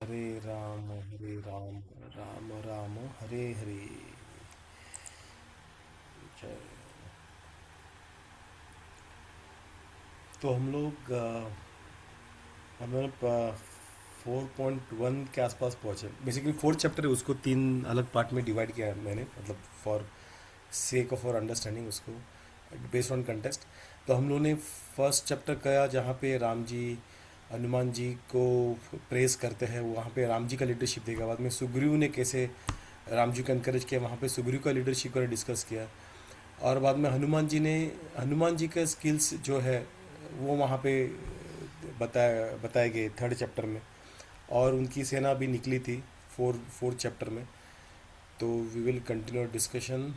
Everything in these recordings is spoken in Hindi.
हरे राम राम राम हरे हरे। जय। तो हम लोग 4.1 के आसपास पहुंचे। बेसिकली फोर्थ चैप्टर है, उसको तीन अलग पार्ट में डिवाइड किया है मैंने, मतलब फॉर सेक ऑफ और अंडरस्टैंडिंग उसको, बेस्ड ऑन कंटेस्ट। तो हम लोगों ने फर्स्ट चैप्टर किया जहाँ पे राम जी हनुमान जी को प्रेस करते हैं, वहाँ पे राम जी का लीडरशिप देखा। बाद में सुग्रीव ने कैसे राम जी को इनकरेज किया, वहाँ पे सुग्रीव का लीडरशिप को डिस्कस किया। और बाद में हनुमान जी के स्किल्स जो है वो वहाँ पे बताए गए थर्ड चैप्टर में। और उनकी सेना भी निकली थी फोर्थ चैप्टर में। तो वी विल कंटिन्यू डिस्कशन।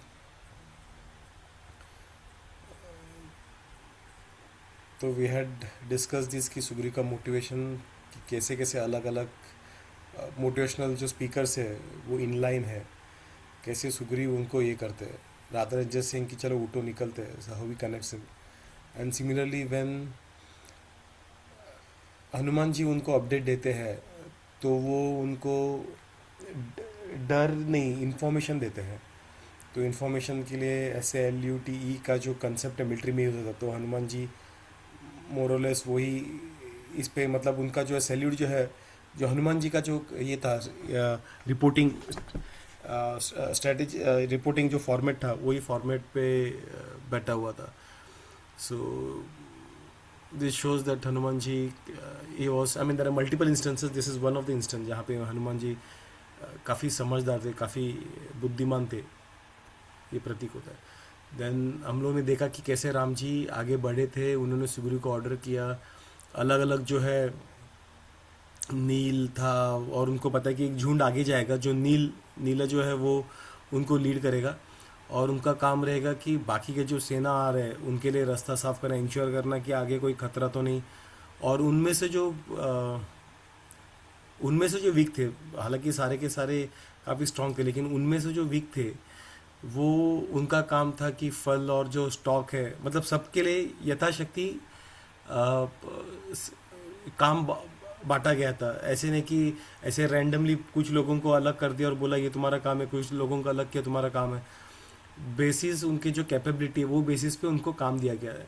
तो वी हैड डिस्कस दिस कि सुग्रीव का मोटिवेशन, कि कैसे कैसे अलग अलग मोटिवेशनल जो स्पीकर्स है वो इनलाइन है, कैसे सुग्रीव उनको ये करते हैं रादर देन जस्ट सेइंग कि चलो उठो निकलते हैं, how we connects him. And similarly when Hanuman ji उनको अपडेट देते हैं, तो वो उनको डर नहीं, इंफॉर्मेशन देते हैं। तो इन्फॉर्मेशन के लिए SALUTE का जो कंसेप्ट है मिलिट्री में यूज़ होता है, तो हनुमान जी मोरलेस वही इस पे, मतलब उनका जो है सैल्यूट जो है, जो हनुमान जी का जो ये था रिपोर्टिंग स्ट्रेटेजी, रिपोर्टिंग जो फॉर्मेट था वही फॉर्मेट पे बैठा हुआ था। So this shows that Hanuman ji he was, I mean there are multiple instances, this is one of the instance जहाँ पे हनुमान जी काफ़ी समझदार थे, काफ़ी बुद्धिमान थे, ये प्रतीक होता है। देन हम लोगों ने देखा कि कैसे राम जी आगे बढ़े थे, उन्होंने सुग्रीव को ऑर्डर किया, अलग अलग जो है नील था, और उनको पता है कि एक झुंड आगे जाएगा, जो नीला जो है वो उनको लीड करेगा, और उनका काम रहेगा कि बाकी के जो सेना आ रहे हैं उनके लिए रास्ता साफ करना, इंश्योर करना कि आगे कोई खतरा तो नहीं। और उनमें से जो वीक थे, हालांकि सारे के सारे काफ़ी स्ट्रांग थे, लेकिन उनमें से जो वीक थे वो, उनका काम था कि फल और जो स्टॉक है, मतलब सबके लिए यथाशक्ति काम बांटा गया था। ऐसे नहीं कि ऐसे रैंडमली कुछ लोगों को अलग कर दिया और बोला ये तुम्हारा काम है, कुछ लोगों को अलग किया तुम्हारा काम है। बेसिस उनके जो कैपेबिलिटी है वो बेसिस पे उनको काम दिया गया है।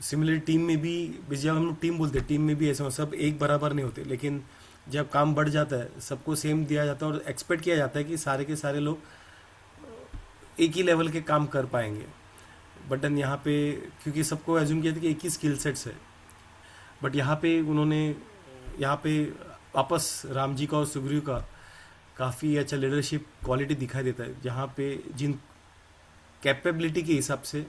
सिमिलर टीम में भी, जब हम लोग टीम बोलते हैं, टीम में भी ऐसा सब एक बराबर नहीं होते, लेकिन जब काम बढ़ जाता है सबको सेम दिया जाता है और एक्सपेक्ट किया जाता है कि सारे के सारे लोग एक ही लेवल के काम कर पाएंगे। बट देन यहाँ पे, क्योंकि सबको एज्यूम किया था कि एक ही स्किल सेट्स है, बट यहाँ पे वापस राम जी का और सुग्रीव का काफ़ी अच्छा लीडरशिप क्वालिटी दिखाई देता है, जहाँ पे जिन कैपेबिलिटी के हिसाब से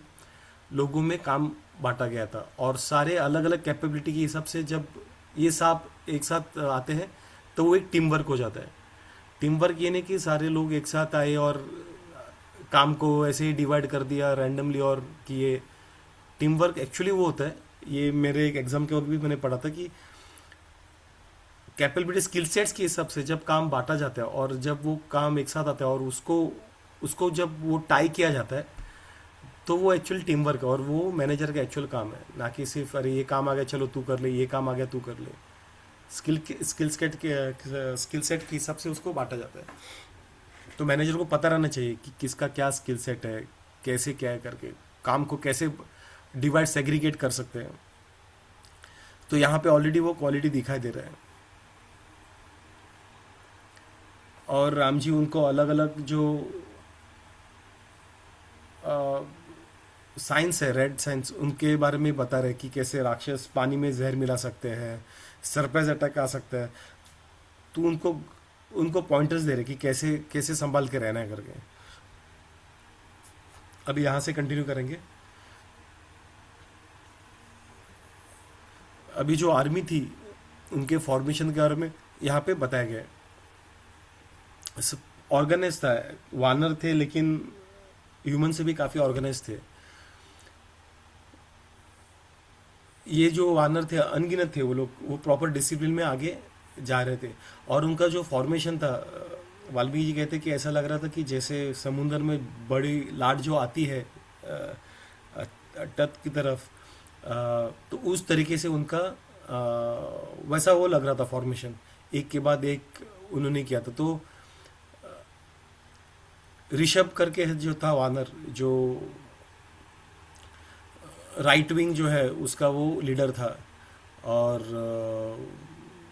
लोगों में काम बांटा गया था, और सारे अलग अलग कैपेबिलिटी के हिसाब से जब ये सब एक साथ आते हैं तो वो एक टीम वर्क हो जाता है। टीम वर्क ये नहीं कि सारे लोग एक साथ आए और काम को ऐसे ही डिवाइड कर दिया रैंडमली, और कि ये टीम वर्क एक्चुअली वो होता है। ये मेरे एक एग्जाम के वक्त भी मैंने पढ़ा था कि कैपेबिलिटी स्किल सेट्स के हिसाब से जब काम बांटा जाता है और जब वो काम एक साथ आता है और उसको उसको जब वो टाई किया जाता है, तो वो एक्चुअल टीम वर्क है और वो मैनेजर का एक्चुअल काम है, ना कि सिर्फ अरे ये काम आ गया चलो तू कर ले, ये काम आ गया तू कर ले। स्किल सेट के हिसाब से उसको बांटा जाता है। तो मैनेजर को पता रहना चाहिए कि किसका क्या स्किल सेट है, कैसे क्या है करके काम को कैसे डिवाइड सेग्रीगेट कर सकते हैं। तो यहाँ पे ऑलरेडी वो क्वालिटी दिखाई दे रहा है। और राम जी उनको अलग अलग जो साइंस है, रेड साइंस, उनके बारे में बता रहे कि कैसे राक्षस पानी में जहर मिला सकते हैं, सरप्राइज अटैक आ सकता है। तो उनको उनको पॉइंटर्स दे रहे कि कैसे कैसे संभाल के रहना है करके। अभी यहाँ से कंटिन्यू करेंगे। अभी जो आर्मी थी उनके फॉर्मेशन के बारे में यहाँ पे बताया गया है। ऑर्गेनाइज था, वानर थे लेकिन ह्यूमन से भी काफ़ी ऑर्गेनाइज थे। ये जो वानर थे अनगिनत थे, वो लोग वो प्रॉपर डिसिप्लिन में आगे जा रहे थे। और उनका जो फॉर्मेशन था, वाल्मीकि जी कहते कि ऐसा लग रहा था कि जैसे समुंदर में बड़ी लाट जो आती है तट की तरफ, तो उस तरीके से उनका वैसा वो लग रहा था फॉर्मेशन, एक के बाद एक उन्होंने किया था। तो ऋषभ करके जो था वानर, जो राइट विंग जो है उसका वो लीडर था। और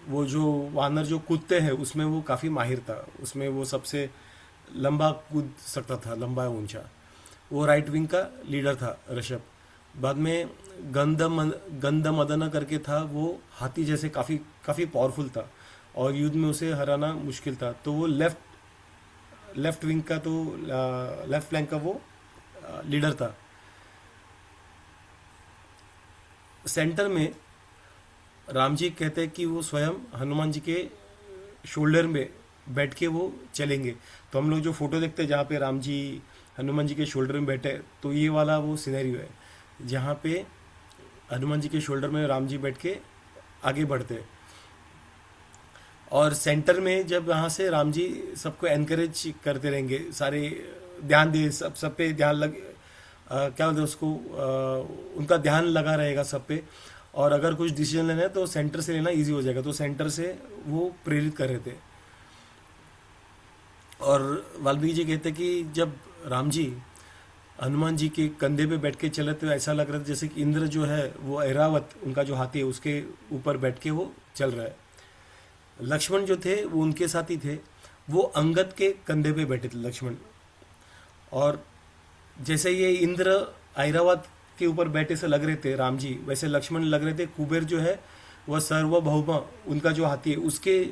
वो जो वानर जो कूदते हैं उसमें वो काफ़ी माहिर था, उसमें वो सबसे लंबा कूद सकता था, लंबा ऊंचा। वो राइट विंग का लीडर था ऋषभ। बाद में गंधमदन करके था, वो हाथी जैसे काफ़ी काफ़ी पावरफुल था और युद्ध में उसे हराना मुश्किल था। तो वो लेफ्ट विंग का, तो लेफ्ट फ्लैंक का वो लीडर था। सेंटर में राम जी कहते हैं कि वो स्वयं हनुमान जी के शोल्डर में बैठ के वो चलेंगे। तो हम लोग जो फोटो देखते हैं जहाँ पे राम जी हनुमान जी के शोल्डर में बैठे, तो ये वाला वो सिनेरियो है जहाँ पे हनुमान जी के शोल्डर में राम जी बैठ के आगे बढ़ते हैं। और सेंटर में जब यहाँ से राम जी सबको एनकरेज करते रहेंगे, सारे ध्यान दे, सब पे ध्यान क्या बोलते हैं उसको, उनका ध्यान लगा रहेगा सब पे। और अगर कुछ डिसीजन लेना है तो सेंटर से लेना इजी हो जाएगा, तो सेंटर से वो प्रेरित कर रहे थे। और वाल्मीकि जी कहते हैं कि जब राम जी हनुमान जी के कंधे पे बैठ के चले तो ऐसा लग रहा था जैसे कि इंद्र जो है वो ऐरावत, उनका जो हाथी है, उसके ऊपर बैठ के वो चल रहा है। लक्ष्मण जो थे वो उनके साथ ही थे, वो अंगद के कंधे पे बैठे थे लक्ष्मण। और जैसे ये इंद्र ऐरावत के ऊपर बैठे से लग रहे थे राम जी, वैसे लक्ष्मण लग रहे थे कुबेर जो है वह सार्वभौम, उनका जो हाथी है उसके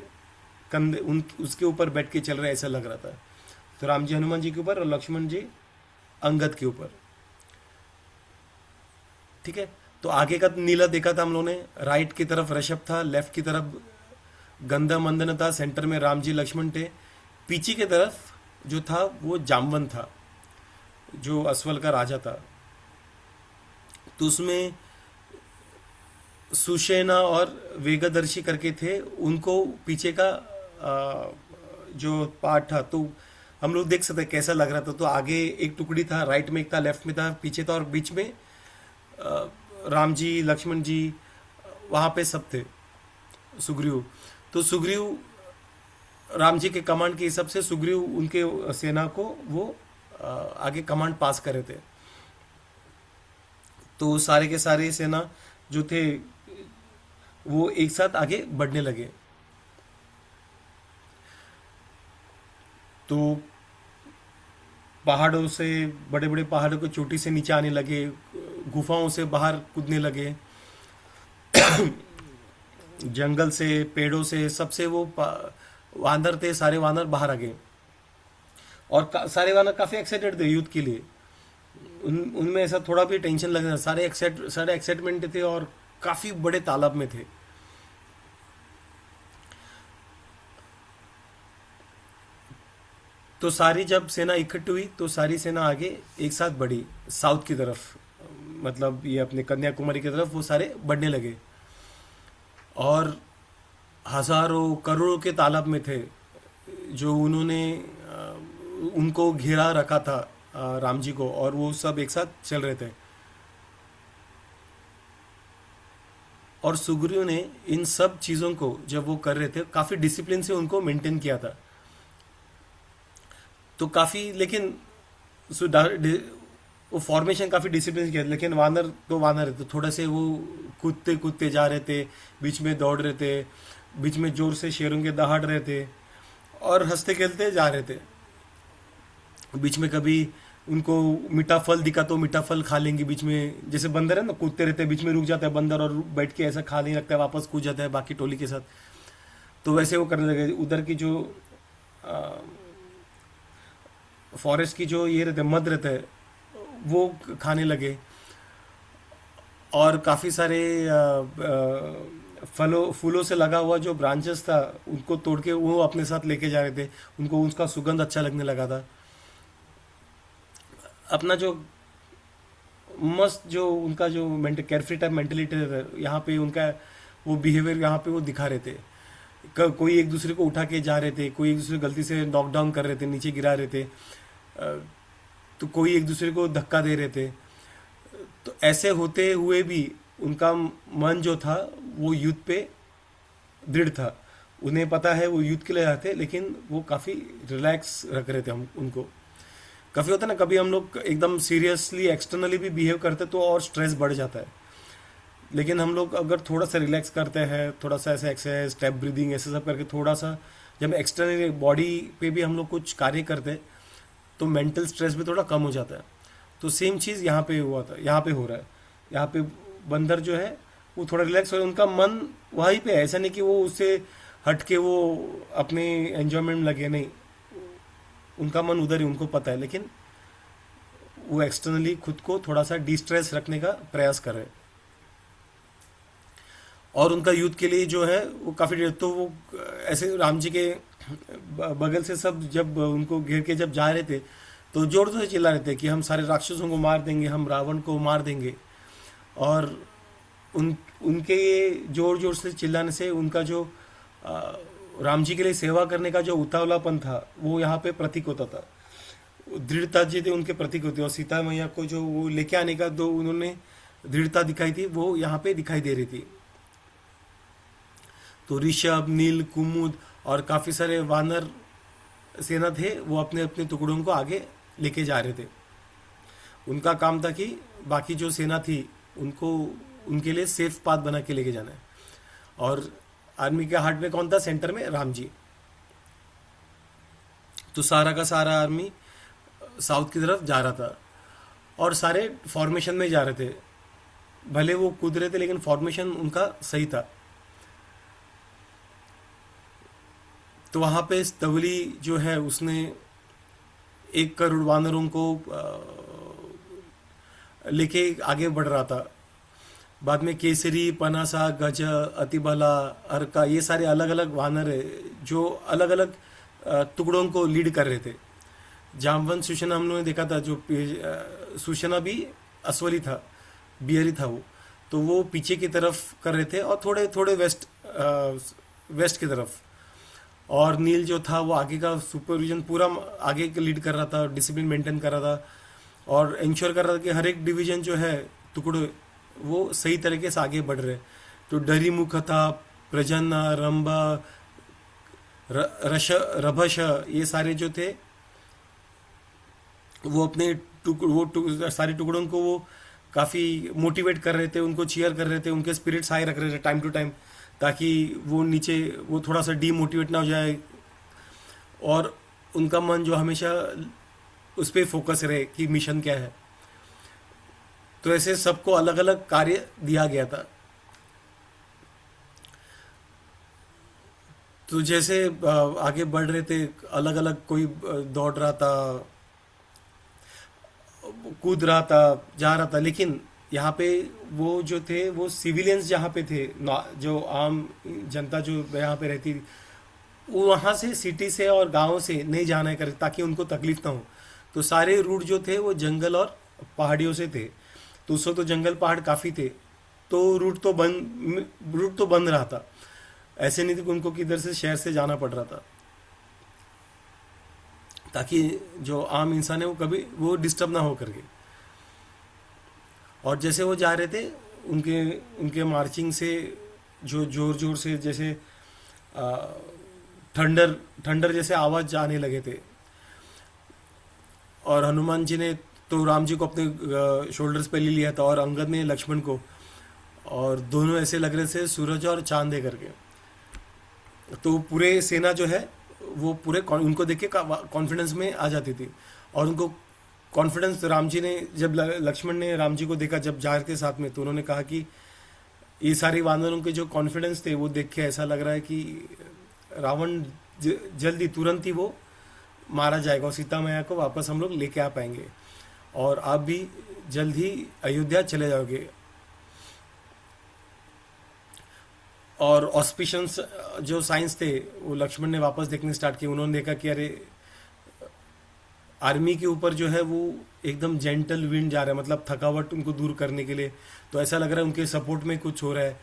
कंधे उसके ऊपर बैठ के चल रहे, ऐसा लग रहा था। तो राम जी हनुमान जी के ऊपर और लक्ष्मण जी अंगद के ऊपर। ठीक है, तो आगे का नीला देखा था हम लोगों ने, राइट की तरफ ऋषभ था, लेफ्ट की तरफ गंधा मंदन था, सेंटर में राम जी लक्ष्मण थे। पीछे की तरफ जो था वो जामवन था, जो असवल का राजा था। तो उसमें सुशेना और वेगदर्शी करके थे, उनको पीछे का जो पार्ट था, तो हम लोग देख सकते हैं कैसा लग रहा था। तो आगे एक टुकड़ी था, राइट में एक था, लेफ्ट में था, पीछे था, और बीच में राम जी लक्ष्मण जी वहाँ पे सब थे, सुग्रीव। तो सुग्रीव राम जी के कमांड के हिसाब से सुग्रीव उनके सेना को वो आगे कमांड पास कर रहे थे। तो सारे के सारे सेना जो थे वो एक साथ आगे बढ़ने लगे। तो पहाड़ों से, बड़े बड़े पहाड़ों की चोटी से नीचे आने लगे, गुफाओं से बाहर कूदने लगे, जंगल से, पेड़ों से, सबसे वो वानर थे, सारे वानर बाहर आ गए। और सारे वानर काफी एक्साइटेड थे युद्ध के लिए, उनमें ऐसा थोड़ा भी टेंशन लग रहा, सारे एक्साइटमेंट थे और काफी बड़े तालाब में थे। तो सारी जब सेना इकट्ठी हुई तो सारी सेना आगे एक साथ बढ़ी साउथ की तरफ, मतलब ये अपने कन्याकुमारी की तरफ वो सारे बढ़ने लगे। और हजारों करोड़ों के तालाब में थे जो उन्होंने उनको घेरा रखा था राम जी को, और वो सब एक साथ चल रहे थे। और सुग्रीव ने इन सब चीज़ों को जब वो कर रहे थे काफ़ी डिसिप्लिन से उनको मेंटेन किया था। तो काफ़ी, लेकिन वो फॉर्मेशन काफ़ी डिसिप्लिन किया, लेकिन वानर तो वानर है, तो थोड़ा से वो कूदते कूदते जा रहे थे, बीच में दौड़ रहे थे, बीच में जोर से शेरों के दहाड़ रहे थे और हंसते खेलते जा रहे थे। बीच में कभी उनको मीठा फल दिखा तो मीठा फल खा लेंगे, बीच में जैसे बंदर है ना, कूदते रहते हैं, बीच में रुक जाता है बंदर और बैठ के ऐसा खा नहीं लगता है, वापस कूद जाता है बाकी टोली के साथ। तो वैसे वो करने लगे। उधर की जो फॉरेस्ट की जो ये रहते मध रहते हैं वो खाने लगे। और काफ़ी सारे फूलों से लगा हुआ जो ब्रांचेस था उनको तोड़ के वो अपने साथ लेके जा रहे थे, उनको उसका सुगंध अच्छा लगने लगा था। अपना जो मस्त जो उनका जो केयरफ्री टाइप मेंटेलिटी यहाँ पे उनका वो बिहेवियर यहाँ पे वो दिखा रहे थे। कोई एक दूसरे को उठा के जा रहे थे, कोई एक दूसरे को गलती से नॉकडाउन कर रहे थे, नीचे गिरा रहे थे, तो कोई एक दूसरे को धक्का दे रहे थे। तो ऐसे होते हुए भी उनका मन जो था वो युद्ध पे दृढ़ था, उन्हें पता है वो युद्ध के लिए आते, लेकिन वो काफ़ी रिलैक्स रख रहे थे हम उनको। काफ़ी होता है ना, कभी हम लोग एकदम सीरियसली एक्सटर्नली भी बिहेव करते तो और स्ट्रेस बढ़ जाता है। लेकिन हम लोग अगर थोड़ा सा रिलैक्स करते हैं, थोड़ा सा ऐसे एक्सरसाइज, स्टेप ब्रीदिंग, ऐसे सब करके थोड़ा सा जब एक्सटर्नली बॉडी पे भी हम लोग कुछ कार्य करते हैं तो मेंटल स्ट्रेस भी थोड़ा कम हो जाता है। तो सेम चीज़ यहाँ पे हुआ था, यहाँ पे हो रहा है। यहाँ पे बंदर जो है वो थोड़ा रिलैक्स हो रहा है, उनका मन वहीं पे है। ऐसा नहीं कि वो उससे हट के वो अपने एंजॉयमेंट में लगे, नहीं, उनका मन उधर ही, उनको पता है। लेकिन वो एक्सटर्नली खुद को थोड़ा सा डिस्ट्रेस रखने का प्रयास कर रहे हैं। और उनका युद्ध के लिए जो है वो काफ़ी देर, तो वो ऐसे राम जी के बगल से सब जब उनको घेर के जब जा रहे थे तो जोर जोर से चिल्ला रहे थे कि हम सारे राक्षसों को मार देंगे, हम रावण को मार देंगे। और उनके ये जोर जोर से चिल्लाने से उनका जो राम जी के लिए सेवा करने का जो उतावलापन था वो यहाँ पे प्रतीक होता था। दृढ़ता जी थे उनके प्रतीक होती, और सीता मैया को जो वो लेके आने का दो उन्होंने दृढ़ता दिखाई थी वो यहाँ पे दिखाई दे रही थी। तो ऋषभ, नील, कुमुद और काफी सारे वानर सेना थे, वो अपने अपने टुकड़ों को आगे लेके जा रहे थे। उनका काम था कि बाकी जो सेना थी उनको उनके लिए सेफ पाथ बना के लेके जाना है। और आर्मी के हार्ट में कौन था? सेंटर में राम जी। तो सारा का सारा आर्मी साउथ की तरफ जा रहा था और सारे फॉर्मेशन में जा रहे थे। भले वो कूद रहे थे लेकिन फॉर्मेशन उनका सही था। तो वहां पे स्तवली जो है उसने 1 करोड़ वानरों को लेके आगे बढ़ रहा था। बाद में केसरी, पनासा, गज, अतिबला, अर्का, ये सारे अलग अलग वानर है जो अलग अलग टुकड़ों को लीड कर रहे थे। जामवंत सुशना हम लोगों ने देखा था, जो सुशना भी अश्वली था, बियरी था वो, तो वो पीछे की तरफ कर रहे थे और थोड़े थोड़े वेस्ट की तरफ। और नील जो था वो आगे का सुपरविजन पूरा आगे लीड कर रहा था, डिसिप्लिन मेंटेन कर रहा था और इंश्योर कर रहा था कि हर एक डिवीजन जो है टुकड़े वो सही तरीके से आगे बढ़ रहे। तो डरीमुख था, प्रजन्ना, रंभा, रभश, ये सारे जो थे वो अपने सारे टुकड़ों को वो काफ़ी मोटिवेट कर रहे थे, उनको चीयर कर रहे थे, उनके स्पिरिट्स हाई रख रहे थे टाइम टू टाइम, ताकि वो नीचे वो थोड़ा सा डीमोटिवेट ना हो जाए और उनका मन जो हमेशा उस पर फोकस रहे कि मिशन क्या है। तो ऐसे सबको अलग अलग कार्य दिया गया था। तो जैसे आगे बढ़ रहे थे, अलग अलग कोई दौड़ रहा था, कूद रहा था, जा रहा था, लेकिन यहाँ पे वो जो थे वो सिविलियंस जहाँ पे थे, जो आम जनता जो यहाँ पे रहती, वो वहाँ से सिटी से और गाँव से नहीं जाना कर, ताकि उनको तकलीफ ना हो। तो सारे रूट जो थे वो जंगल और पहाड़ियों से थे। तो उस वक्त तो जंगल पहाड़ काफ़ी थे, तो रूट तो बंद रहा था। ऐसे नहीं थे कि उनको किधर से शहर से जाना पड़ रहा था, ताकि जो आम इंसान है वो कभी वो डिस्टर्ब ना हो करके। और जैसे वो जा रहे थे उनके उनके मार्चिंग से जो जोर जोर से जैसे थंडर जैसे आवाज आने लगे थे। और हनुमान जी ने तो राम जी को अपने शोल्डर्स पे ले लिया था और अंगद ने लक्ष्मण को, और दोनों ऐसे लग रहे थे सूरज और चांद दे करके। तो पूरे सेना जो है वो पूरे उनको देख के कॉन्फिडेंस में आ जाती थी। और उनको कॉन्फिडेंस राम जी ने, जब लक्ष्मण ने राम जी को देखा जब जा रहे थे साथ में, तो उन्होंने कहा कि ये सारी वानरों के जो कॉन्फिडेंस थे वो देख के ऐसा लग रहा है कि रावण जल्दी तुरंत ही वो मारा जाएगा और सीता मैया को वापस हम लोग लेके आ पाएंगे और आप भी जल्द ही अयोध्या चले जाओगे। और ऑस्पिशंस जो साइंस थे वो लक्ष्मण ने वापस देखने स्टार्ट किए। उन्होंने देखा कि अरे आर्मी के ऊपर जो है वो एकदम जेंटल विंड जा रहा है, मतलब थकावट उनको दूर करने के लिए। तो ऐसा लग रहा है उनके सपोर्ट में कुछ हो रहा है।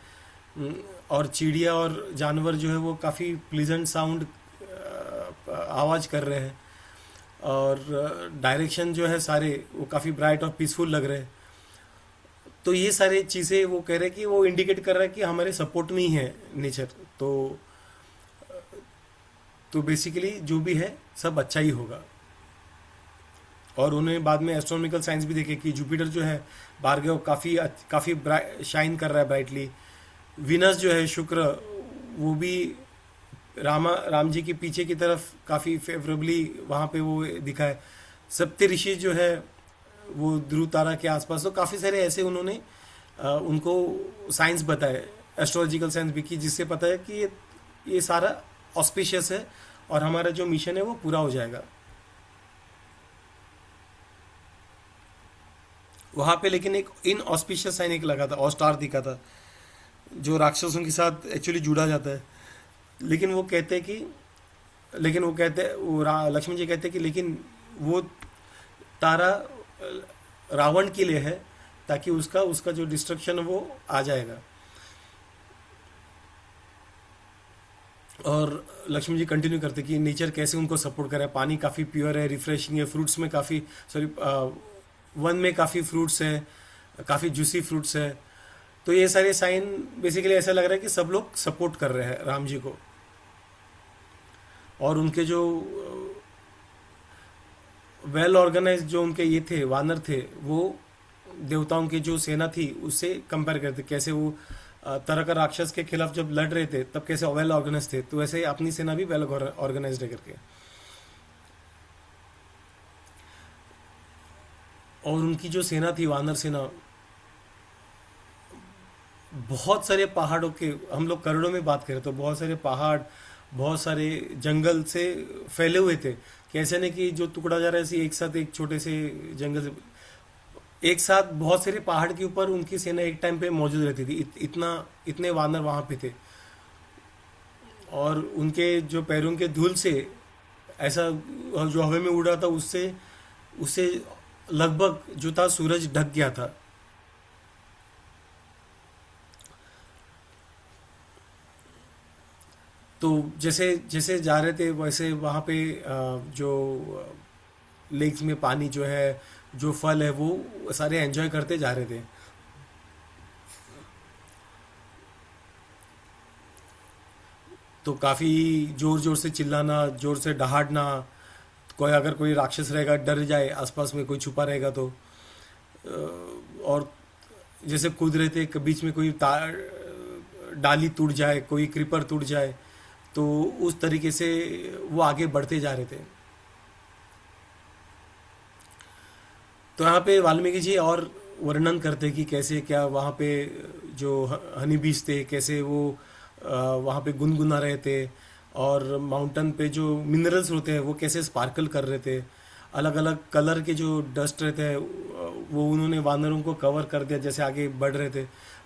और चिड़िया और जानवर जो है वो काफ़ी प्लीजेंट साउंड आवाज़ कर रहे हैं। और डायरेक्शन जो है सारे वो काफ़ी ब्राइट और पीसफुल लग रहे हैं। तो ये सारी चीज़ें वो कह रहे हैं कि वो इंडिकेट कर रहा है कि हमारे सपोर्ट में ही है नेचर। तो तो बेसिकली जो भी है सब अच्छा ही होगा। और उन्होंने बाद में एस्ट्रोनॉमिकल साइंस भी देखे कि जुपिटर जो है भार्गव काफ़ी काफ़ी शाइन कर रहा है ब्राइटली। विनस जो है शुक्र, वो भी राम जी के पीछे की तरफ काफ़ी फेवरेबली वहाँ पे वो दिखा है। सप्त ऋषि जो है वो ध्रुव तारा के आसपास, तो काफ़ी सारे ऐसे उन्होंने उनको साइंस बताए, एस्ट्रोलॉजिकल साइंस भी की, जिससे पता है कि ये सारा ऑस्पिशियस है और हमारा जो मिशन है वो पूरा हो जाएगा। वहाँ पे लेकिन एक इन ऑस्पिशियस साइन एक लगा था और स्टार दिखा था जो राक्षसों के साथ एक्चुअली जुड़ा जाता है। लेकिन वो कहते हैं कि लेकिन वो कहते हैं लक्ष्मण जी कहते हैं कि लेकिन वो तारा रावण के लिए है, ताकि उसका उसका जो डिस्ट्रक्शन है वो आ जाएगा। और लक्ष्मण जी कंटिन्यू करते कि नेचर कैसे उनको सपोर्ट करे, पानी काफ़ी प्योर है, रिफ्रेशिंग है, फ्रूट्स में काफ़ी सॉरी वन में काफ़ी फ्रूट्स है, काफ़ी जूसी फ्रूट्स है। तो ये सारे साइन बेसिकली ऐसा लग रहा है कि सब लोग सपोर्ट कर रहे हैं राम जी को। और उनके जो वेल ऑर्गेनाइज जो उनके ये थे वानर थे, वो देवताओं की जो सेना थी उससे कंपेयर करते, कैसे वो तरह का राक्षस के खिलाफ जब लड़ रहे थे तब कैसे वेल ऑर्गेनाइज थे, तो वैसे अपनी सेना भी वेल ऑर्गेनाइज है करके। और उनकी जो सेना थी वानर सेना, बहुत सारे पहाड़ों के, हम लोग करोड़ों में बात करें तो बहुत सारे पहाड़, बहुत सारे जंगल से फैले हुए थे। कि ऐसे नहीं कि जो टुकड़ा जा रहा है ऐसे एक साथ एक छोटे से जंगल से, एक साथ बहुत सारे पहाड़ के ऊपर उनकी सेना एक टाइम पे मौजूद रहती थी। इतना इतने वानर वहां पे थे। और उनके जो पैरों के धूल से ऐसा जो हवा में उड़ रहा था, उससे उससे लगभग जो था सूरज ढक गया था। तो जैसे जैसे जा रहे थे वैसे वहाँ पे जो लेक्स में पानी जो है, जो फल है, वो सारे एंजॉय करते जा रहे थे। तो काफ़ी जोर जोर से चिल्लाना, जोर से दहाड़ना, कोई अगर कोई राक्षस रहेगा डर जाए, आसपास में कोई छुपा रहेगा तो। और जैसे कूद रहे थे, बीच में कोई डाली टूट जाए, कोई क्रीपर टूट जाए, तो उस तरीके से वो आगे बढ़ते जा रहे थे। तो यहाँ पे वाल्मीकि जी और वर्णन करते कि कैसे क्या वहाँ पे जो हनी बीज थे, कैसे वो वहाँ पे गुनगुना रहे थे, और माउंटेन पे जो मिनरल्स होते हैं वो कैसे स्पार्कल कर रहे थे। अलग अलग कलर के जो डस्ट रहते हैं वो उन्होंने वानरों को कवर कर दिया जैसे आगे बढ़ रहे थे।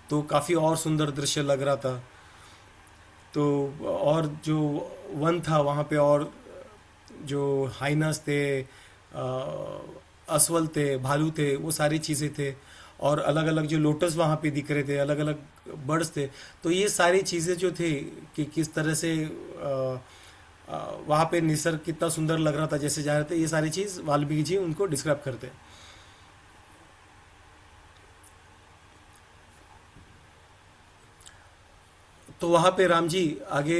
तो काफ़ी और सुंदर दृश्य लग रहा था। तो और जो वन था वहाँ पे, और जो हाइनास थे, असवल थे, भालू थे, वो सारी चीज़ें थे। और अलग अलग जो लोटस वहाँ पे दिख रहे थे, अलग अलग बर्ड्स थे। तो ये सारी चीज़ें जो थे कि किस तरह से वहाँ पे निसर्ग कितना सुंदर लग रहा था जैसे जा रहे थे, ये सारी चीज़ वाल्मीकि जी उनको डिस्क्राइब करते। तो वहाँ पे राम जी आगे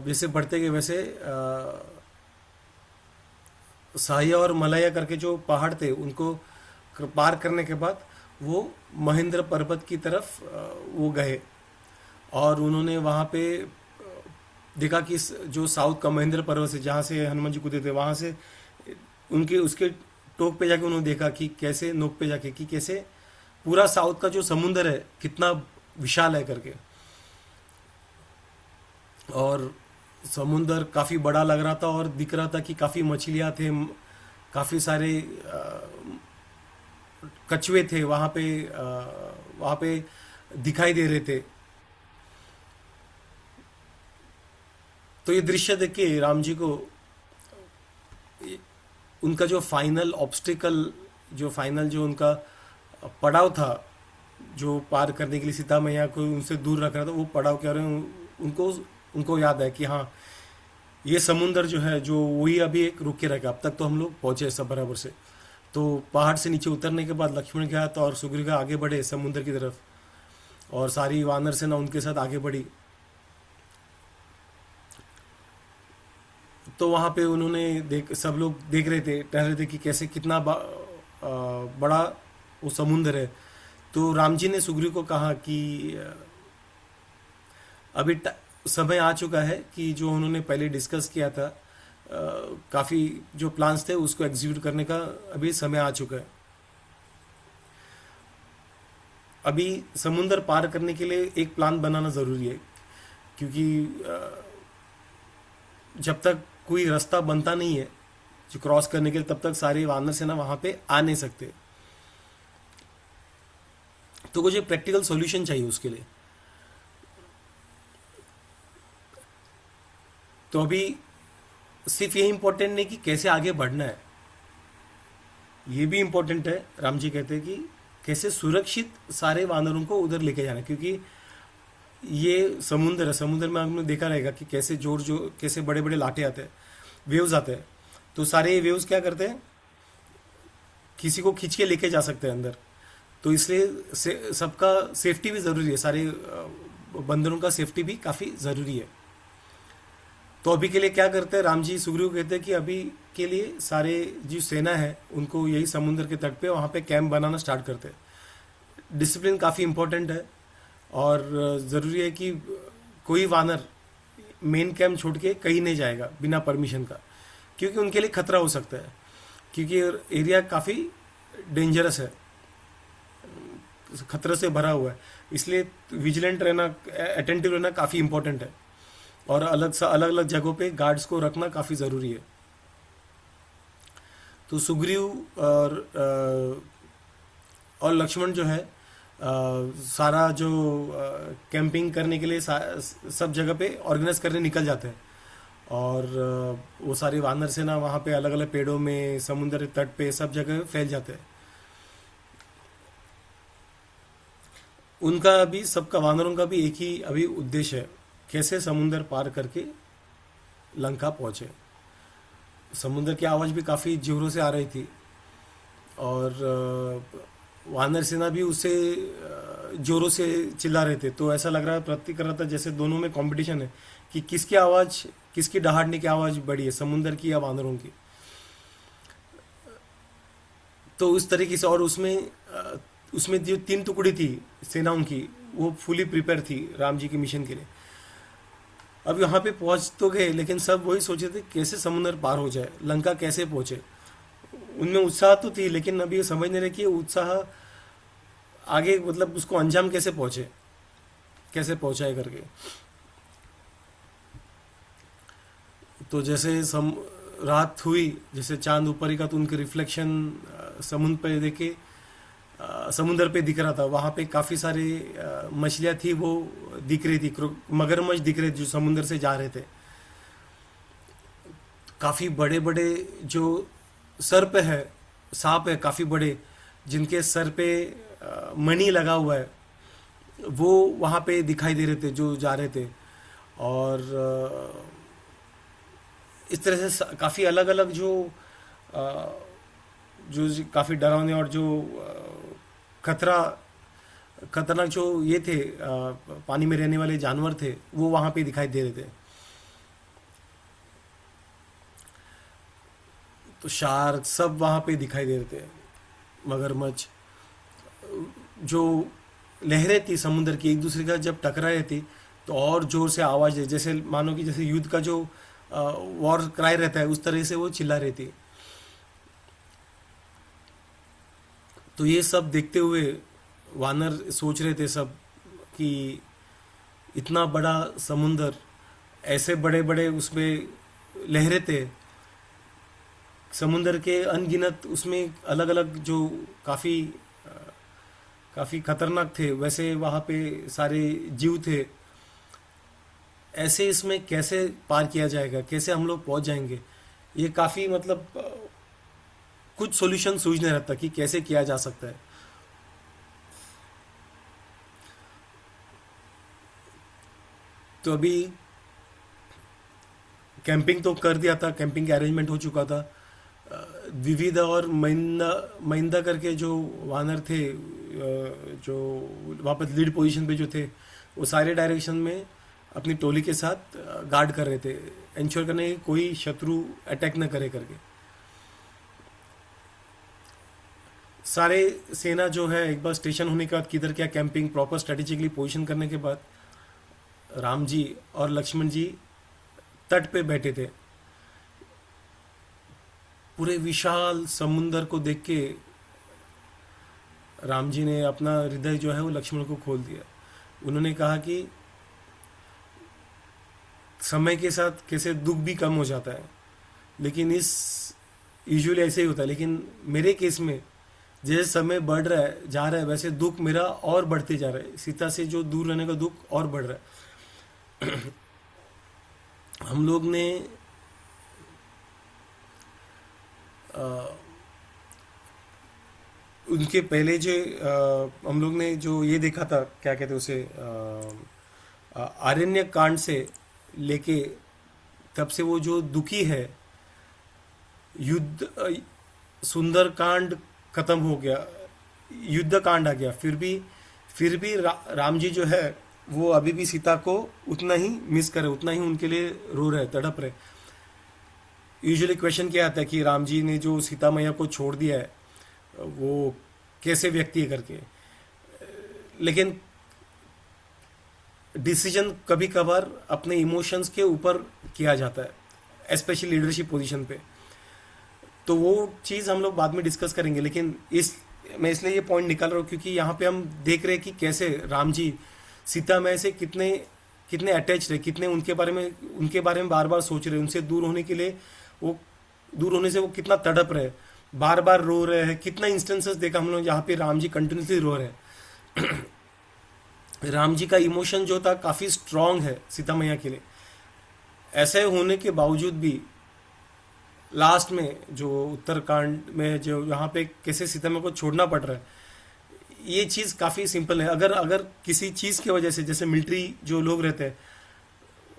जैसे बढ़ते गए वैसे सहाया और मलाया करके जो पहाड़ थे उनको पार करने के बाद वो महेंद्र पर्वत की तरफ वो गए। और उन्होंने वहाँ पे देखा कि जो साउथ का महेंद्र पर्वत से जहाँ से हनुमान जी कूदे थे, वहाँ से उनके उसके टोक पे जाके उन्होंने देखा कि कैसे, नोक पे जाके कि कैसे पूरा साउथ का जो समुंदर है कितना विशाल है करके। और समुंदर काफ़ी बड़ा लग रहा था और दिख रहा था कि काफ़ी मछलियाँ थे, काफ़ी सारे कछुए थे वहाँ पे दिखाई दे रहे थे। तो ये दृश्य देख के राम जी को उनका जो फाइनल ऑब्स्टिकल, जो फाइनल जो उनका पड़ाव था जो पार करने के लिए सीता मैया को उनसे दूर रख रहा था, वो पड़ाव क्या रहे उनको उनको याद है कि हाँ, ये समुंदर जो है जो वही अभी एक रुक के रहेगा। अब तक तो हम लोग पहुंचे सब बराबर से। तो पहाड़ से नीचे उतरने के बाद लक्ष्मण के हाथ और सुग्रीव आगे बढ़े समुंदर की तरफ, और सारी वानर सेना उनके साथ आगे बढ़ी। तो वहाँ पे उन्होंने सब लोग देख रहे थे, टहल रहे थे कि कैसे कितना बड़ा वो समुंदर है। तो राम जी ने सुग्रीव को कहा कि अभी समय आ चुका है कि जो उन्होंने पहले डिस्कस किया था, काफ़ी जो प्लान्स थे उसको एग्जीक्यूट करने का अभी समय आ चुका है। अभी समुंदर पार करने के लिए एक प्लान बनाना ज़रूरी है, क्योंकि जब तक कोई रास्ता बनता नहीं है जो क्रॉस करने के लिए, तब तक सारे वानर सेना वहाँ पे आ नहीं सकते। तो मुझे प्रैक्टिकल सॉल्यूशन चाहिए उसके लिए। तो अभी सिर्फ ये इम्पोर्टेंट नहीं कि कैसे आगे बढ़ना है, ये भी इम्पोर्टेंट है। राम जी कहते हैं कि कैसे सुरक्षित सारे वानरों को उधर लेके जाना है, क्योंकि ये समुंदर है, समुंदर में आपने देखा रहेगा कि कैसे कैसे बड़े बड़े लाटे आते हैं, वेव्स आते हैं। तो सारे वेव्स क्या करते हैं, किसी को खींच के लेके जा सकते हैं अंदर। तो इसलिए सबका सेफ्टी भी ज़रूरी है, सारे बंदरों का सेफ्टी भी काफ़ी ज़रूरी है। तो अभी के लिए क्या करते हैं, राम जी सुग्रीव कहते हैं कि अभी के लिए सारे जो सेना है उनको यही समुद्र के तट पे वहाँ पे कैंप बनाना स्टार्ट करते हैं। डिसिप्लिन काफ़ी इम्पोर्टेंट है, और ज़रूरी है कि कोई वानर मेन कैंप छोड़ के कहीं नहीं जाएगा बिना परमिशन का, क्योंकि उनके लिए खतरा हो सकता है, क्योंकि एरिया काफ़ी डेंजरस है, खतरे से भरा हुआ है। इसलिए विजिलेंट रहना, अटेंटिव रहना काफ़ी इम्पोर्टेंट है, और अलग अलग जगहों पे गार्ड्स को रखना काफ़ी ज़रूरी है। तो सुग्रीव और लक्ष्मण जो है सारा जो कैंपिंग करने के लिए सब जगह पे ऑर्गेनाइज करने निकल जाते हैं, और वो सारी वानर सेना वहाँ पे अलग अलग पेड़ों में, समुद्र तट पे, सब जगह फैल जाते हैं। उनका अभी सबका, वानरों का भी एक ही अभी उद्देश्य है, कैसे समुंदर पार करके लंका पहुंचे। समुद्र की आवाज़ भी काफ़ी जोरों से आ रही थी, और वानर सेना भी उससे जोरों से चिल्ला रहे थे। तो ऐसा लग रहा है, प्रतीक कर रहा था जैसे दोनों में कंपटीशन है कि किसकी आवाज़, किसकी दहाड़ने की आवाज़ बड़ी है, समुंदर की या वानरों की। तो उस तरीके से, और उसमें जो 3 टुकड़ी थी सेनाओं की, वो फुली प्रिपेयर थी राम जी के मिशन के लिए। अब यहाँ पे पहुँच तो गए, लेकिन सब वही सोचे थे कैसे समुद्र पार हो जाए, लंका कैसे पहुँचे। उनमें उत्साह तो थी, लेकिन अभी ये समझ नहीं रहे कि उत्साह आगे मतलब उसको अंजाम कैसे पहुँचाए करके। तो जैसे रात हुई, जैसे चांद ऊपर ही का, तो उनके रिफ्लेक्शन समुद्र पे देखे, समुंदर पे दिख रहा था। वहाँ पे काफ़ी सारे मछलियाँ थी, वो दिख रही थी, मगरमच्छ दिख रहे थे जो समुंदर से जा रहे थे। काफ़ी बड़े बड़े जो सर्प है, सांप है काफ़ी बड़े, जिनके सर पे मणि लगा हुआ है, वो वहाँ पे दिखाई दे रहे थे जो जा रहे थे। और इस तरह से काफ़ी अलग अलग जो काफ़ी डरावने और जो खतरनाक जो ये थे, पानी में रहने वाले जानवर थे, वो वहाँ पे दिखाई दे रहे थे। तो शार्क सब वहाँ पे दिखाई दे रहे थे, मगरमच्छ। जो लहरें थी समुद्र की एक दूसरे का जब टकरा रही थी, तो और जोर से आवाज़ दे, जैसे मानो कि जैसे युद्ध का जो वॉर क्राई रहता है, उस तरह से वो चिल्ला रही थी। तो ये सब देखते हुए वानर सोच रहे थे सब कि इतना बड़ा समुंदर, ऐसे बड़े बड़े उसमें लहरें थे, समुंदर के अनगिनत उसमें अलग अलग जो काफ़ी खतरनाक थे, वैसे वहाँ पे सारे जीव थे। ऐसे इसमें कैसे पार किया जाएगा, कैसे हम लोग पहुँच जाएंगे, ये काफ़ी मतलब कुछ सॉल्यूशन सूझ नहीं रहता कि कैसे किया जा सकता है। तो अभी कैंपिंग तो कर दिया था, कैंपिंग का अरेंजमेंट हो चुका था। विविध और महिंदा करके जो वानर थे, जो वापस लीड पोजीशन पे जो थे, वो सारे डायरेक्शन में अपनी टोली के साथ गार्ड कर रहे थे, इंश्योर करने की कोई शत्रु अटैक न करे करके। सारे सेना जो है एक बार स्टेशन होने के बाद किधर क्या कैंपिंग प्रॉपर स्ट्रेटेजिकली पोजीशन करने के बाद राम जी और लक्ष्मण जी तट पे बैठे थे। पूरे विशाल समुंदर को देख के राम जी ने अपना हृदय जो है वो लक्ष्मण को खोल दिया। उन्होंने कहा कि समय के साथ कैसे दुख भी कम हो जाता है, लेकिन इस यूजुअली ऐसे ही होता है, लेकिन मेरे केस में जैसे समय बढ़ रहा है जा रहा है वैसे दुख मेरा और बढ़ते जा रहा है। सीता से जो दूर रहने का दुख और बढ़ रहा है। हम लोग ने उनके पहले जो हम लोग ने जो ये देखा था, क्या कहते हैं उसे, आरण्य कांड से लेके तब से वो जो दुखी है, युद्ध सुंदर कांड खत्म हो गया, युद्ध कांड आ गया, फिर भी राम जी जो है वो अभी भी सीता को उतना ही मिस करे, उतना ही उनके लिए रो रहे, तड़प रहे। यूजुअली क्वेश्चन क्या आता है कि राम जी ने जो सीता मैया को छोड़ दिया है वो कैसे व्यक्ति है करके, लेकिन डिसीजन कभी कभार अपने इमोशंस के ऊपर किया जाता है, स्पेशली लीडरशिप पोजीशन पे। तो वो चीज़ हम लोग बाद में डिस्कस करेंगे, लेकिन मैं इसलिए ये पॉइंट निकाल रहा हूँ क्योंकि यहाँ पे हम देख रहे हैं कि कैसे राम जी सीता मैया से कितने कितने अटैच रहे, कितने उनके बारे में बार बार सोच रहे, उनसे दूर होने के लिए वो दूर होने से वो कितना तड़प रहे, बार बार रो रहे हैं। कितना इंस्टेंसेस देखा हम लोग जहाँ पे राम जी कंटिन्यूसली रो रहे हैं। राम जी का इमोशन जो था काफ़ी स्ट्रांग है सीता मैया के लिए। ऐसे होने के बावजूद भी लास्ट में जो उत्तरकांड में जो यहाँ पे कैसे सीता मैया को छोड़ना पड़ रहा है, ये चीज़ काफ़ी सिंपल है। अगर किसी चीज़ की वजह से, जैसे मिलिट्री जो लोग रहते हैं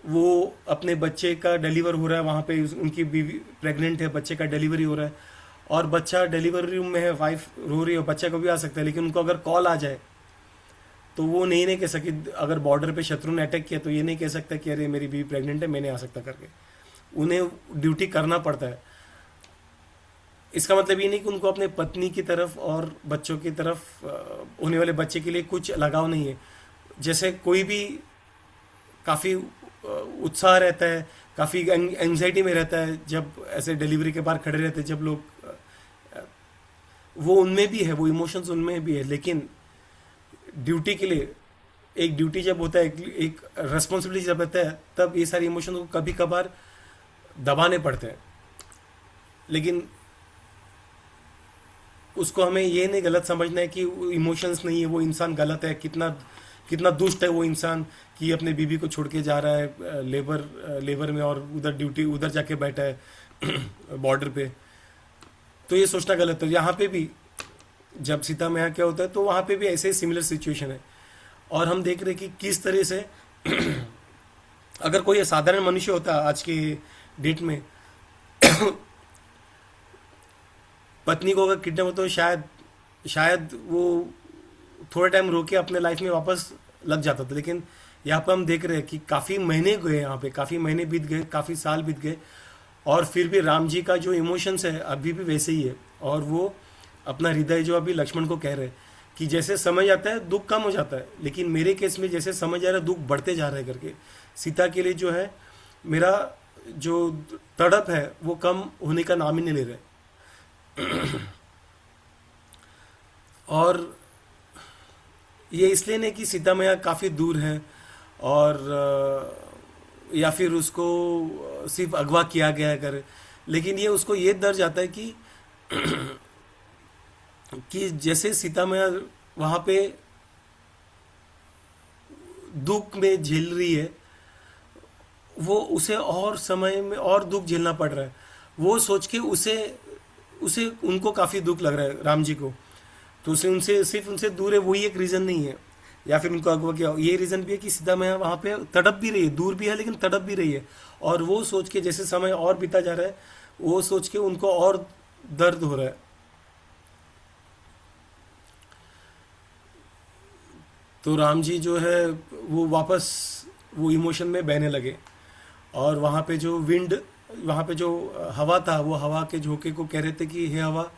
वो अपने बच्चे का डिलीवर हो रहा है, वहाँ पे उनकी बीवी प्रेग्नेंट है, बच्चे का डिलीवरी हो रहा है और बच्चा डिलीवरी रूम में है, वाइफ रो रही है, बच्चा को भी आ सकता है, लेकिन उनको अगर कॉल आ जाए तो वो नहीं कह सके, अगर बॉर्डर पे शत्रु ने अटैक किया तो ये नहीं कह सकता कि अरे मेरी बीवी प्रेग्नेंट है, मैं नहीं आ सकता करके। उन्हें ड्यूटी करना पड़ता है। इसका मतलब ये नहीं कि उनको अपने पत्नी की तरफ और बच्चों की तरफ होने वाले बच्चे के लिए कुछ लगाव नहीं है। जैसे कोई भी काफ़ी उत्साह रहता है, काफ़ी एंग्जाइटी में रहता है जब ऐसे डिलीवरी के बाहर खड़े रहते हैं, जब लोग, वो उनमें भी है, वो इमोशंस उनमें भी है, लेकिन ड्यूटी के लिए, एक ड्यूटी जब होता है, एक रेस्पॉन्सिबिलिटी जब रहता है, तब ये सारे इमोशन को कभी कभार दबाने पड़ते हैं। लेकिन उसको हमें ये नहीं गलत समझना है कि इमोशंस नहीं है, वो इंसान गलत है, कितना कितना दुष्ट है वो इंसान कि अपने बीबी को छोड़ के जा रहा है लेबर में और उधर ड्यूटी उधर जाके बैठा है बॉर्डर पे। तो ये सोचना गलत है। यहाँ पे भी जब सीता मैया क्या होता है तो वहाँ पे भी ऐसे ही सिमिलर सिचुएशन है। और हम देख रहे हैं कि किस तरह से अगर कोई साधारण मनुष्य होता आज के डेट में पत्नी को अगर किडनैप होता तो शायद वो थोड़ा टाइम रोके अपने लाइफ में वापस लग जाता था। लेकिन यहाँ पर हम देख रहे हैं कि काफ़ी महीने गए, यहाँ पे काफ़ी महीने बीत गए, काफ़ी साल बीत गए, और फिर भी राम जी का जो इमोशंस है अभी भी वैसे ही है। और वो अपना हृदय जो अभी लक्ष्मण को कह रहे हैं कि जैसे समझ आता है दुख कम हो जाता है, लेकिन मेरे केस में जैसे समझ आ रहा है दुख बढ़ते जा रहा है करके। सीता के लिए जो है मेरा जो तड़प है वो कम होने का नाम ही नहीं ले रहे। और ये इसलिए नहीं कि सीता मैया काफ़ी दूर है और या फिर उसको सिर्फ अगवा किया गया है करे, लेकिन ये उसको ये डर जाता है कि जैसे सीता मैया वहाँ पे दुख में झेल रही है, वो उसे और समय में और दुख झेलना पड़ रहा है। वो सोच के उसे उसे उनको काफ़ी दुख लग रहा है राम जी को, तो उसे उनसे दूर है, वही एक रीज़न नहीं है। या फिर उनको अगवा किया, ये रीज़न भी है कि सीता मैया वहाँ पे तड़प भी रही है, दूर भी है लेकिन तड़प भी रही है। और वो सोच के जैसे समय और बीता जा रहा है वो सोच के उनको और दर्द हो रहा है। तो राम जी जो है वो वापस वो इमोशन में बहने लगे। और वहाँ पे जो विंड, वहाँ पे जो हवा था, वो हवा के झोंके को कह रहे थे कि हे हवा,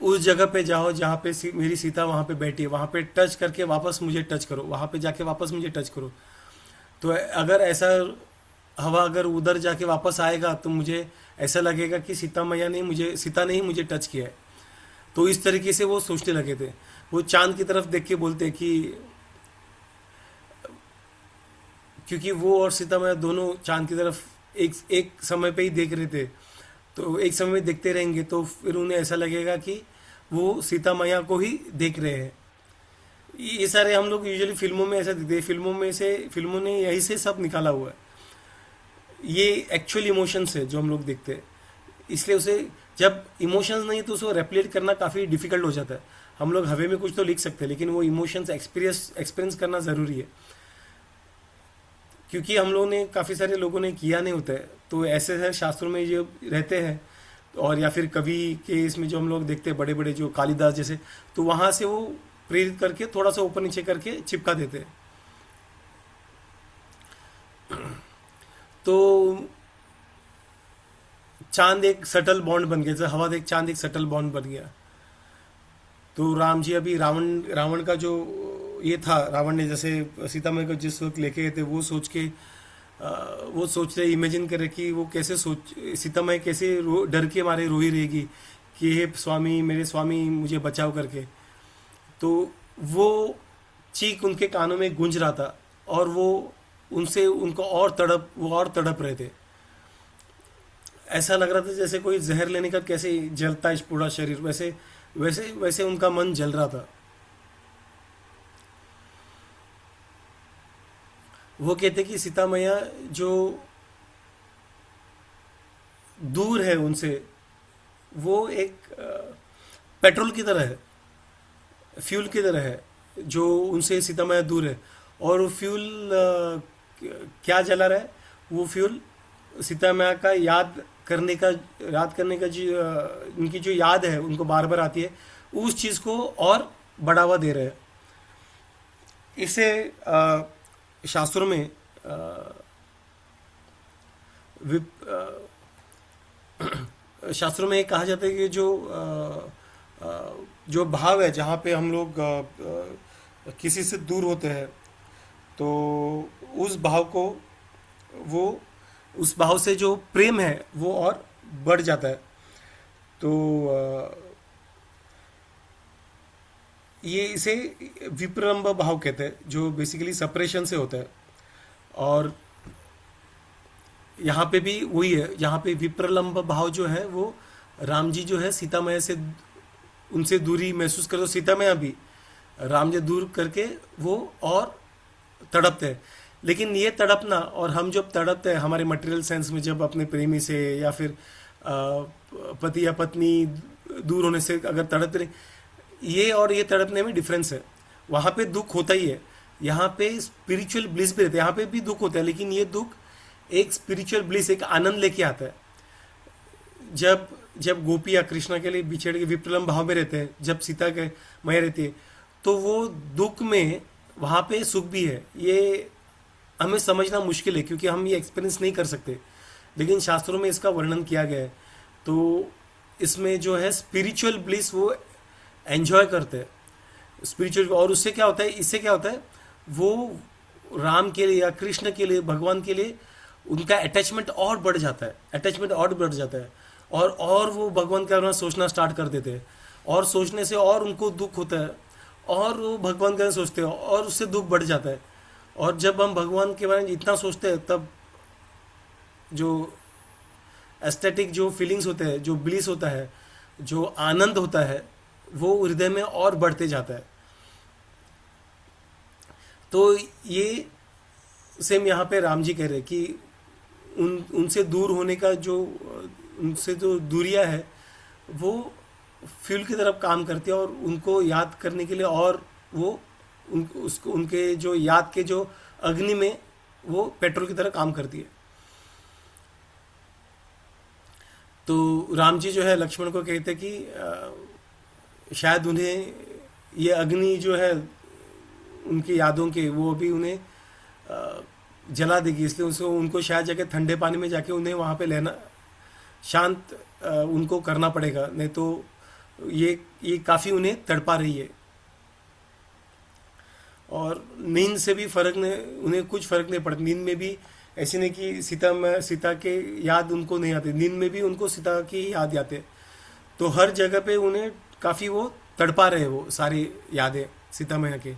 उस जगह पे जाओ जहाँ पे मेरी सीता वहाँ पे बैठी है, वहाँ पे टच करके वापस मुझे टच करो, वहाँ पे जाके वापस मुझे टच करो। तो अगर ऐसा हवा अगर उधर जाके वापस आएगा तो मुझे ऐसा लगेगा कि सीता ने ही मुझे टच किया है। तो इस तरीके से वो सोचने लगे थे। वो चांद की तरफ देख के बोलते हैं कि क्योंकि वो और सीता मैया दोनों चांद की तरफ एक एक समय पे ही देख रहे थे, तो एक समय में देखते रहेंगे तो फिर उन्हें ऐसा लगेगा कि वो सीता मैया को ही देख रहे हैं। ये सारे हम लोग यूजुअली फिल्मों में ऐसा देखते हैं, फिल्मों ने यही से सब निकाला हुआ है। ये एक्चुअल इमोशंस है जो हम लोग देखते हैं, इसलिए उसे, जब इमोशंस नहीं तो उसको रेप्लिकेट करना काफ़ी डिफिकल्ट हो जाता है। हम लोग हवे में कुछ तो लिख सकते हैं, लेकिन वो इमोशंस एक्सपीरियंस करना ज़रूरी है, क्योंकि हम लोगों ने, काफ़ी सारे लोगों ने किया नहीं होता है। तो ऐसे ऐसे शास्त्रों में जो रहते हैं, और या फिर कवि के इसमें जो हम लोग देखते हैं बड़े बड़े जो कालिदास जैसे, तो वहाँ से वो प्रेरित करके थोड़ा सा ऊपर नीचे करके चिपका देते हैं। तो चांद एक सटल बॉन्ड बन गया, जैसे हवा एक चांद एक सटल बॉन्ड बन गया। तो राम जी अभी रावण का जो ये था, रावण ने जैसे सीता मैया को जिस वक्त लेके गए थे, वो सोच के वो सोच रहे, इमेजिन करे कि वो कैसे सीता मैया कैसे डर के मारे रोई रहेगी कि हे स्वामी, मेरे स्वामी मुझे बचाओ करके। तो वो चीख उनके कानों में गूंज रहा था, और वो उनको और तड़प रहे थे। ऐसा लग रहा था जैसे कोई जहर लेने का कैसे जलता है पूरा शरीर, वैसे वैसे वैसे उनका मन जल रहा था। वो कहते कि सीता मैया जो दूर है उनसे, वो एक पेट्रोल की तरह है, फ्यूल की तरह है, जो उनसे सीता मैया दूर है। और वो फ्यूल क्या जला रहा है? वो फ्यूल सीता मैया का याद करने का जो उनकी जो याद है उनको बार बार आती है, उस चीज़ को और बढ़ावा दे रहे हैं। इसे शास्त्रों में शास्त्रों में कहा जाता है कि जो भाव है, जहाँ पे हम लोग किसी से दूर होते हैं, तो उस भाव को, वो उस भाव से जो प्रेम है वो और बढ़ जाता है। तो ये इसे विप्रलंब भाव कहते हैं, जो बेसिकली सेपरेशन से होता है। और यहाँ पे भी वही है, यहाँ पे विप्रलंब भाव जो है वो राम जी जो है सीता मैया से उनसे दूरी महसूस करते, सीता मैया भी राम जी दूर करके वो और तड़पते हैं। लेकिन ये तड़पना, और हम जब तड़पते हैं हमारे मटेरियल सेंस में, जब अपने प्रेमी से या फिर पति या पत्नी दूर होने से अगर तड़पते रहे, ये और ये तड़पने में डिफरेंस है। वहाँ पे दुख होता ही है, यहाँ पे स्पिरिचुअल ब्लिस भी रहता है, यहाँ पे भी दुख होता है, लेकिन ये दुख एक स्पिरिचुअल ब्लिस, एक आनंद लेके आता है। जब जब गोपी या कृष्णा के लिए बिछड़ के विप्रलंब भाव में रहते हैं, जब सीता के मैया रहती है, तो वो दुख में वहाँ पे सुख भी है। ये हमें समझना मुश्किल है, क्योंकि हम ये एक्सपीरियंस नहीं कर सकते, लेकिन शास्त्रों में इसका वर्णन किया गया है। तो इसमें जो है स्पिरिचुअल ब्लिस वो एंजॉय करते हैं स्पिरिचुअल। और उससे क्या होता है, इससे क्या होता है, वो राम के लिए या कृष्ण के लिए, भगवान के लिए उनका अटैचमेंट और बढ़ जाता है, और वो भगवान के बारे में सोचना स्टार्ट कर देते हैं, और सोचने से और उनको दुख होता है, और वो भगवान के बारे में सोचते हैं, और उससे दुख बढ़ जाता है। और जब हम भगवान के बारे में इतना सोचते हैं, तब जो एस्थेटिक जो फीलिंग्स होते हैं, जो ब्लिस होता है, जो आनंद होता है, वो हृदय में और बढ़ते जाता है। तो ये सेम यहाँ पे राम जी कह रहे हैं कि उनसे दूर होने का जो, उनसे जो दूरियां है, वो फ्यूल की तरफ काम करती है, और उनको याद करने के लिए, और वो उनके जो याद के जो अग्नि में वो पेट्रोल की तरह काम करती है। तो राम जी जो है लक्ष्मण को कहते हैं कि शायद उन्हें ये अग्नि जो है उनकी यादों के, वो अभी उन्हें जला देगी, इसलिए उसको उनको शायद जाके ठंडे पानी में जाके उन्हें वहाँ पे लेना, शांत उनको करना पड़ेगा, नहीं तो ये काफ़ी उन्हें तड़पा रही है। और नींद से भी फर्क नहीं, उन्हें कुछ फर्क नहीं पड़ता नींद में भी। ऐसे नहीं कि सीता के याद उनको नहीं आते, नींद में भी उनको सीता की याद आते। तो हर जगह पे उन्हें काफ़ी वो तड़पा रहे, वो सारी यादें सीता मैया के।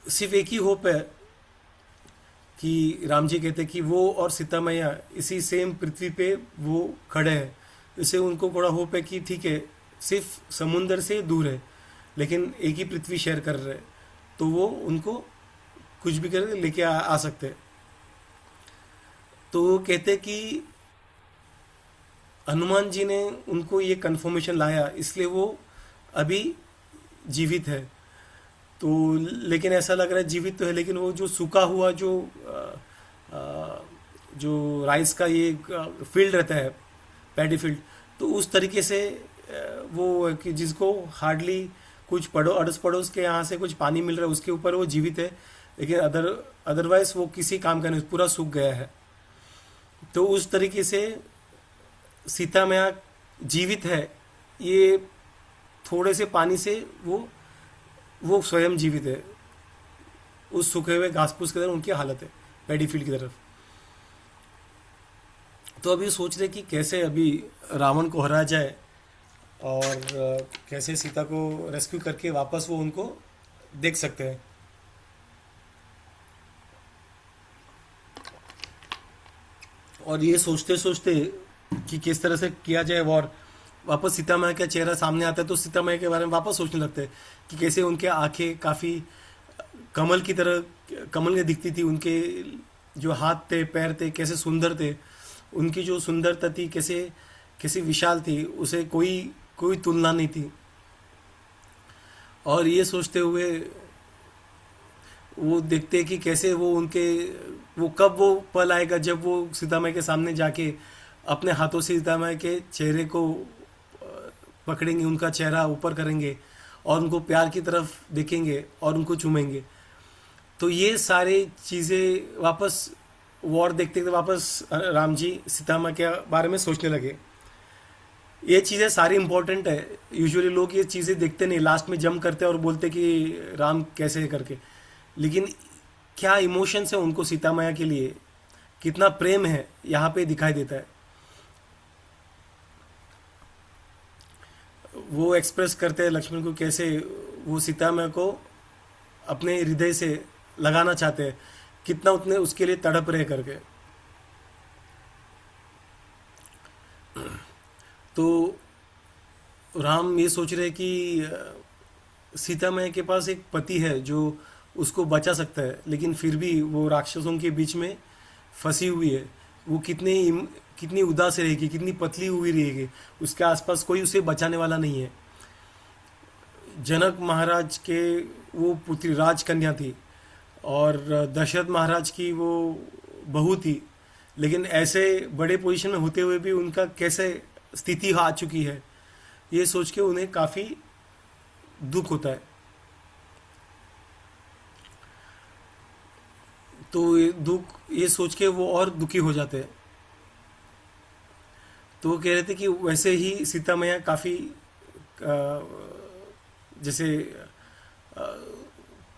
सिर्फ एक ही होप है कि राम जी कहते कि वो और सीता मैया इसी सेम पृथ्वी पे वो खड़े हैं। इससे उनको बड़ा होप है कि ठीक है, सिर्फ समुंदर से दूर है लेकिन एक ही पृथ्वी शेयर कर रहे हैं, तो वो उनको कुछ भी कर लेके आ सकते हैं। तो वो कहते कि हनुमान जी ने उनको ये कन्फर्मेशन लाया, इसलिए वो अभी जीवित है। तो लेकिन ऐसा लग रहा है जीवित तो है, लेकिन वो जो सूखा हुआ जो राइस का ये फील्ड रहता है, पैडी फील्ड, तो उस तरीके से वो है कि जिसको हार्डली कुछ अड़ोस पड़ोस के यहाँ से कुछ पानी मिल रहा है उसके ऊपर वो जीवित है, लेकिन अदरवाइज वो किसी काम का नहीं, पूरा सूख गया है। तो उस तरीके से सीता मैया जीवित है, ये थोड़े से पानी से वो स्वयं जीवित है, उस सूखे हुए घास फूस की तरफ उनकी हालत है, पैडी फील्ड की तरफ। तो अभी सोच रहे कि कैसे अभी रावण को हरा जाए और कैसे सीता को रेस्क्यू करके वापस वो उनको देख सकते हैं। और ये सोचते सोचते कि किस तरह से किया जाए वॉर, वापस सीता मैया का चेहरा सामने आता है, तो सीता मैया के बारे में वापस सोचने लगते हैं कि कैसे उनके आंखें काफ़ी कमल की तरह कमल में दिखती थी, उनके जो हाथ थे पैर थे कैसे सुंदर थे, उनकी जो सुंदरता थी कैसे कैसी विशाल थी, उसे कोई कोई तुलना नहीं थी। और ये सोचते हुए वो देखते हैं कि कैसे वो कब वो पल आएगा जब वो सीता मैया के सामने जाके अपने हाथों से सीता मैया के चेहरे को पकड़ेंगे, उनका चेहरा ऊपर करेंगे और उनको प्यार की तरफ देखेंगे और उनको चूमेंगे। तो ये सारी चीज़ें वापस वॉर देखते देखते वापस राम जी सीता मैया के बारे में सोचने लगे। ये चीज़ें सारी इंपॉर्टेंट है, यूजुअली लोग ये चीज़ें देखते नहीं, लास्ट में जम करते और बोलते कि राम कैसे करके, लेकिन क्या इमोशंस है उनको सीता मैया के लिए, कितना प्रेम है यहाँ पे दिखाई देता है। वो एक्सप्रेस करते हैं लक्ष्मण को कैसे वो सीता मैया को अपने हृदय से लगाना चाहते हैं, कितना उतने उसके लिए तड़प रहे करके। तो राम ये सोच रहे कि सीता मैया के पास एक पति है जो उसको बचा सकता है, लेकिन फिर भी वो राक्षसों के बीच में फंसी हुई है, वो कितनी उदास रहेगी, कितनी पतली हुई रहेगी, उसके आसपास कोई उसे बचाने वाला नहीं है। जनक महाराज के वो पुत्री राजकन्या थी और दशरथ महाराज की वो बहू थी, लेकिन ऐसे बड़े पोजीशन में होते हुए भी उनका कैसे स्थिति आ चुकी है, ये सोच के उन्हें काफ़ी दुख होता है। तो ये सोच के वो और दुखी हो जाते हैं। तो वो कह रहे थे कि वैसे ही सीता मैया काफ़ी जैसे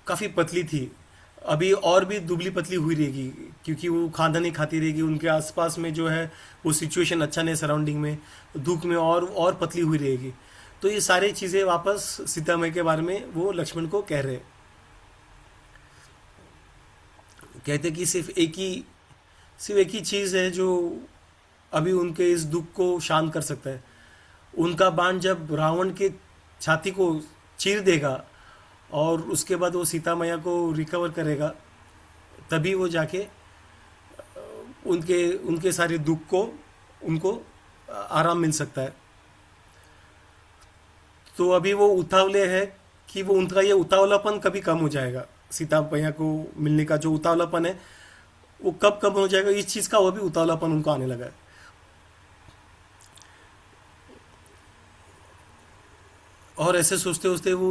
काफ़ी पतली थी, अभी और भी दुबली पतली हुई रहेगी क्योंकि वो खाना नहीं खाती रहेगी, उनके आसपास में जो है वो सिचुएशन अच्छा नहीं, सराउंडिंग में धूप में और पतली हुई रहेगी। तो ये सारी चीज़ें वापस सीता मैया के बारे में वो लक्ष्मण को कह रहे, कहते कि सिर्फ एक ही चीज़ है जो अभी उनके इस दुख को शांत कर सकता है। उनका बाण जब रावण के छाती को चीर देगा और उसके बाद वो सीता मैया को रिकवर करेगा, तभी वो जाके उनके सारे दुख को उनको आराम मिल सकता है। तो अभी वो उतावले है कि वो उनका ये उतावलापन कभी कम हो जाएगा, सीता मैया को मिलने का जो उतावलापन है वो कब कम हो जाएगा, इस चीज़ का वो भी उतावलापन उनको आने लगा है। और ऐसे सोचते सोचते वो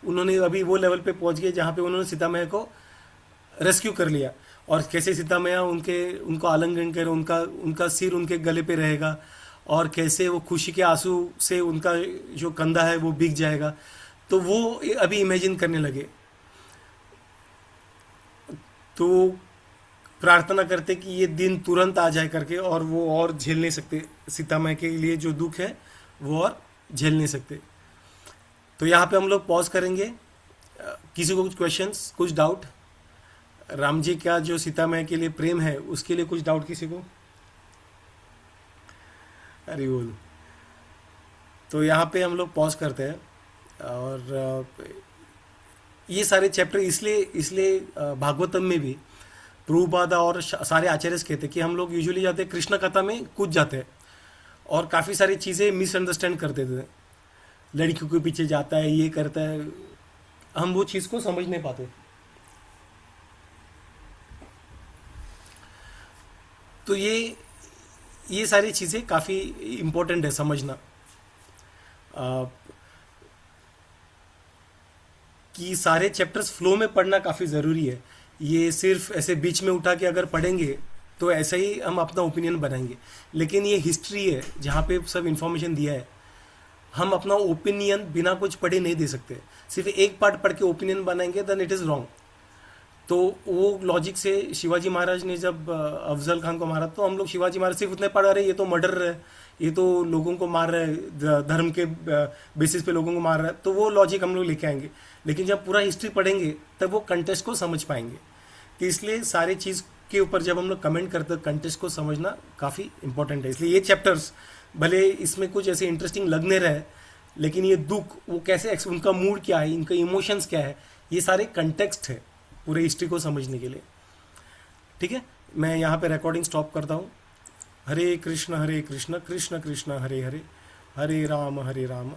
उन्होंने अभी वो लेवल पे पहुंच गए जहाँ पे उन्होंने सीता मैया को रेस्क्यू कर लिया। और कैसे सीता मैया उनके उनको आलिंगन करे, उनका उनका सिर उनके गले पे रहेगा, और कैसे वो खुशी के आंसू से उनका जो कंधा है वो भीग जाएगा। तो वो अभी इमेजिन करने लगे। तो प्रार्थना करते कि ये दिन तुरंत आ जाए करके, और वो और झेल नहीं सकते, सीता मैया के लिए जो दुख है वो और झेल नहीं सकते। तो यहाँ पे हम लोग पॉज करेंगे। किसी को कुछ क्वेश्चंस, कुछ डाउट? राम जी का जो सीता मैया के लिए प्रेम है उसके लिए कुछ डाउट किसी को? अरे बोल। तो यहाँ पे हम लोग पॉज करते हैं। और ये सारे चैप्टर इसलिए इसलिए भागवतम में भी प्रभुपादा और सारे आचार्य कहते हैं कि हम लोग यूजुअली जाते हैं कृष्ण कथा में कूद जाते हैं, और काफ़ी सारी चीज़ें मिसअंडरस्टैंड कर देते हैं। लड़कियों के पीछे जाता है, ये करता है, हम वो चीज़ को समझ नहीं पाते। तो ये सारी चीज़ें काफ़ी इम्पोर्टेंट है समझना। आ, कि सारे चैप्टर्स फ्लो में पढ़ना काफ़ी ज़रूरी है। ये सिर्फ ऐसे बीच में उठा के अगर पढ़ेंगे तो ऐसे ही हम अपना ओपिनियन बनाएंगे। लेकिन ये हिस्ट्री है जहाँ पे सब इन्फॉर्मेशन दिया है, हम अपना ओपिनियन बिना कुछ पढ़े नहीं दे सकते। सिर्फ एक पार्ट पढ़ के ओपिनियन बनाएंगे देन इट इज़ रॉन्ग। तो वो लॉजिक से शिवाजी महाराज ने जब अफजल खान को मारा, तो हम लोग शिवाजी महाराज सिर्फ उतने पढ़ रहे, ये तो मर्डर है, ये तो लोगों को मार रहा है, धर्म के बेसिस पे लोगों को मार रहा है, तो वो लॉजिक हम लोग लेके आएंगे। लेकिन जब पूरा हिस्ट्री पढ़ेंगे तब वो कंटेस्ट को समझ पाएंगे। तो इसलिए सारी चीज़ के ऊपर जब हम लोग कमेंट करते हैं, कंटेस्ट को समझना काफ़ी इंपॉर्टेंट है। इसलिए ये चैप्टर्स भले इसमें कुछ ऐसे इंटरेस्टिंग लगने रहे, लेकिन ये दुख वो कैसे उनका मूड क्या है, इनका इमोशंस क्या है, ये सारे कंटेक्स्ट है पूरे हिस्ट्री को समझने के लिए। ठीक है, मैं यहाँ पे रिकॉर्डिंग स्टॉप करता हूँ। हरे कृष्ण कृष्ण कृष्ण हरे हरे, हरे राम